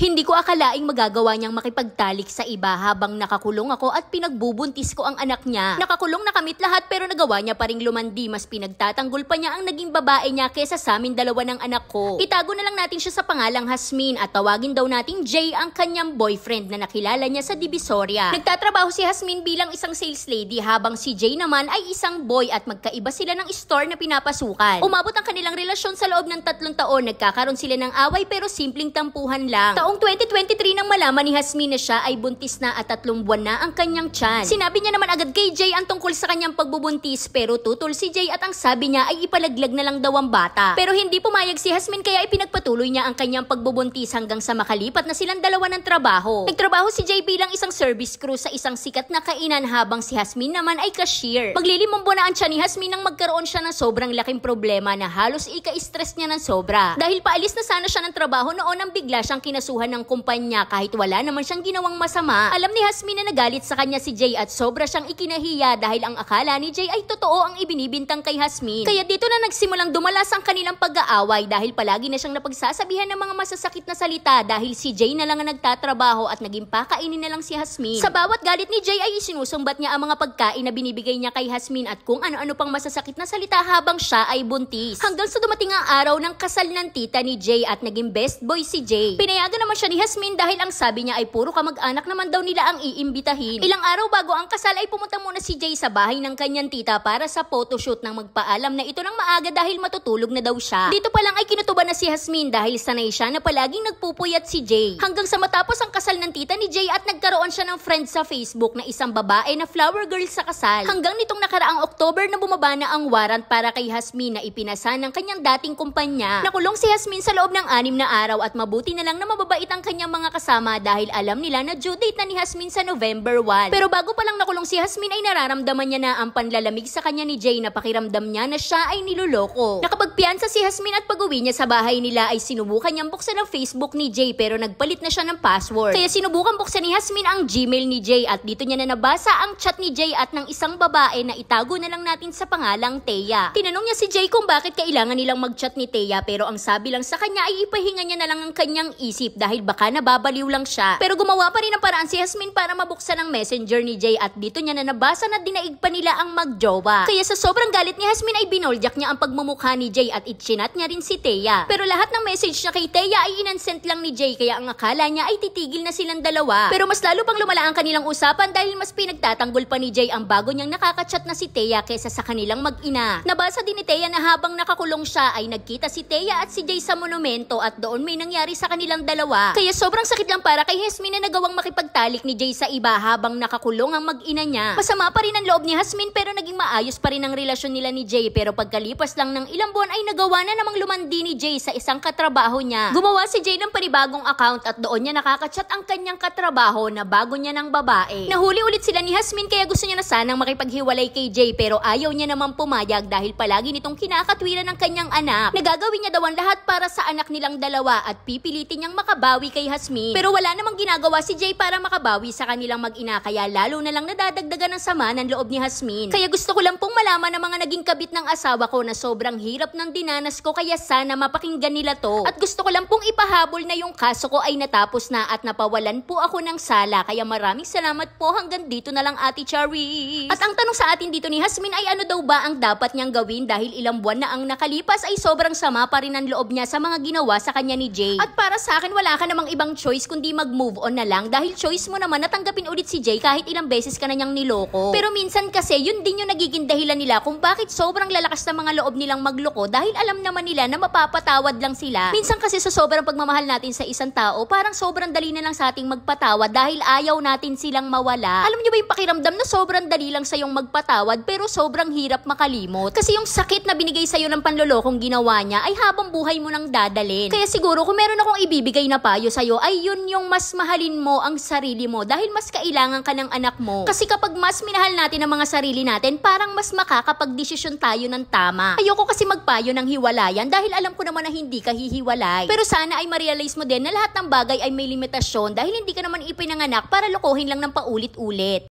Hindi ko akalaing magagawa niyang makipagtalik sa iba habang nakakulong ako at pinagbubuntis ko ang anak niya. Nakakulong na kamit lahat pero nagawa niya pa ring lumandi. Mas pinagtatanggol pa niya ang naging babae niya kesa sa amin dalawa ng anak ko. Itago na lang natin siya sa pangalang Hasmin at tawagin daw nating Jay ang kanyang boyfriend na nakilala niya sa Divisoria. Nagtatrabaho si Hasmin bilang isang sales lady habang si Jay naman ay isang boy at magkaiba sila ng store na pinapasukan. Umabot ang kanilang relasyon sa loob ng 3 taon. Nagkakaroon sila ng away pero simpleng tampuhan lang. Taong 2023 nang malaman ni Hasmin na siya ay buntis na at 3 buwan na ang kanyang tiyan. Sinabi niya naman agad kay Jay ang tungkol sa kanyang pagbubuntis pero tutol si Jay at ang sabi niya ay ipalaglag na lang daw ang bata. Pero hindi pumayag si Hasmin kaya ipinagpatuloy niya ang kanyang pagbubuntis hanggang sa makalipat na silang dalawa ng trabaho. Nagtrabaho si Jay bilang isang service crew sa isang sikat na kainan habang si Hasmin naman ay cashier. Maglilimang buwan na ang tiyan ni Hasmin nang magkaroon siya ng sobrang laking problema na halos ika-stress niya ng sobra. Dahil paalis na sana siya ng trabaho noon nang bigla siyang kinasuhan ng kumpanya kahit wala naman siyang ginawang masama. Alam ni Hasmin na nagalit sa kanya si Jay at sobra siyang ikinahiya dahil ang akala ni Jay ay totoo ang ibinibintang kay Hasmin. Kaya dito na nagsimulang dumalas ang kanilang pag-aaway dahil palagi na siyang napagsasabihan ng mga masasakit na salita dahil si Jay na lang ang nagtatrabaho at naging pakainin na lang si Hasmin. Sa bawat galit ni Jay ay isinusumbat niya ang mga pagkain na binibigay niya kay Hasmin at kung ano-ano pang masasakit na salita habang siya ay buntis. Hanggang sa dumating ang araw ng kasal ng tita ni Jay at naging best boy si Jay. Pinayagan naman siya ni Hasmin dahil ang sabi niya ay puro kamag-anak naman daw nila ang iimbitahin. Ilang araw bago ang kasal ay pumunta muna si Jay sa bahay ng kanyang tita para sa photoshoot nang magpaalam na ito ng maaga dahil matutulog na daw siya. Dito pa lang ay kinutuban na si Hasmin dahil sanay siya na palaging nagpupuyat si Jay. Hanggang sa matapos ang kasal ng tita ni Jay at nagkaroon siya ng friend sa Facebook na isang babae na flower girl sa kasal. Hanggang nitong nakaraang October na bumaba na ang warrant para kay Hasmin na ipinasa ng kanyang dating kumpanya. Nakulong si Hasmin sa loob ng 6 na araw at mabuti na lang na mababait ang kanyang mga kasama dahil alam nila na due date na ni Hasmin sa November 1. Pero bago pa lang nakulong si Hasmin ay nararamdaman niya na ang panlalamig sa kanya ni Jay na pakiramdam niya na siya ay niloloko. Nakapagpiyansa si Hasmin at pag-uwi niya sa bahay nila ay sinubukan niyang buksan ang Facebook ni Jay pero nagpalit na siya ng password. Kaya sinubukan buksan ni Hasmin ang Gmail ni Jay at dito niya na nabasa ang chat ni Jay at ng isang babae na itago na lang natin sa pangalang Thea. Tinanong niya si Jay kung bakit kailangan nilang mag-chat ni Thea pero ang sabi lang sa kanya ay ipahinga niya na lang ang kanyang isip dahil baka nababaliw lang siya. Pero gumawa pa rin ng paraan si Hasmin para mabuksan ang messenger ni Jay at dito niya na nabasa na dinaig pa nila ang magjowa. Kaya sa sobrang galit ni Hasmin ay binoljak niya ang pagmumukha ni Jay at itchinat niya rin si Thea. Pero lahat ng message niya kay Thea ay inansent lang ni Jay kaya ang akala niya ay titigil na silang dalawa. Pero mas lalo pang lumala ang kanilang usapan dahil mas pinagtatanggol pa ni Jay ang bago niyang nakakachat na si Thea kesa sa kanilang mag-ina. Nabasa din ni Thea na habang nakakulong siya ay nagkita si Thea at si Jay sa monumento at doon may nangyari sa kanilang dalawa. Kaya sobrang sakit lang para kay Hasmin na nagawang makipagtalik ni Jay sa iba habang nakakulong ang mag-ina niya. Masama pa rin ang loob ni Hasmin pero naging maayos pa rin ang relasyon nila ni Jay pero pagkalipas lang ng ilang buwan ay nagawa na namang lumandi ni Jay sa isang katrabaho niya. Gumawa si Jay ng panibagong account at doon niya nakakachat ang kanyang katrabaho na bago niya ng babae. Nahuli ulit sila ni Hasmin kaya gusto niya na sanang makipaghiwalay kay Jay pero ayaw niya naman pumayag dahil palagi nitong kinakatwiran ng kanyang anak. Nagagawin niya daw ang lahat para sa anak nilang dalawa at pipilitin niyang makabawi kay Hasmin. Pero wala namang ginagawa si Jay para makabawi sa kanilang mag-ina kaya lalo na lang nadadagdagan ng sama ng loob ni Hasmin. Kaya gusto ko lang pong malaman ng mga naging kabit ng asawa ko na sobrang hirap ng dinanas ko kaya sana mapakinggan nila to. At gusto ko lang pong ipahabol na yung kaso ko ay natapos na at napawalan po ako ng sala kaya maraming salamat po hanggang dito na lang Ate Charis. At ang tanong sa atin dito ni Hasmin ay ano daw ba ang dapat niyang gawin dahil ilang buwan na ang nakalipas ay sobrang sama pa rin ang loob niya sa mga ginawa sa kanya ni Jay. At para sa akin wala ka namang ibang choice kundi mag-move on na lang dahil choice mo naman natanggapin ulit si Jay kahit ilang beses ka na niyang niloko. Pero minsan kasi yun din yung nagiging dahilan nila kung bakit sobrang lalakas na mga loob nilang magloko dahil alam naman nila na mapapatawad lang sila. Minsan kasi sa sobrang pagmamahal natin sa isang tao parang sobrang dali na lang sa ating magpatawad dahil ayaw natin silang mawala. Alam niyo ba yung pakiramdam na sobrang dali lang sa'yong magpatawad pero sobrang hirap makalimot? Kasi yung sakit na binigay sa'yo ng panlolokong ginawa niya ay habang buhay mo nang dadalhin. Kaya siguro kung meron akong ibibigay na payo sa'yo ay yun yung mas mahalin mo ang sarili mo dahil mas kailangan ka ng anak mo. Kasi kapag mas minahal natin ang mga sarili natin parang mas makakapagdesisyon tayo ng tama. Ayoko kasi magpayo ng hiwalayan dahil alam ko naman na hindi ka hihiwalay. Pero sana ay ma-realize mo din na lahat ng bagay ay may limitasyon dahil hindi ka naman ipinanganak para lokohin lang ng paulit-ulit.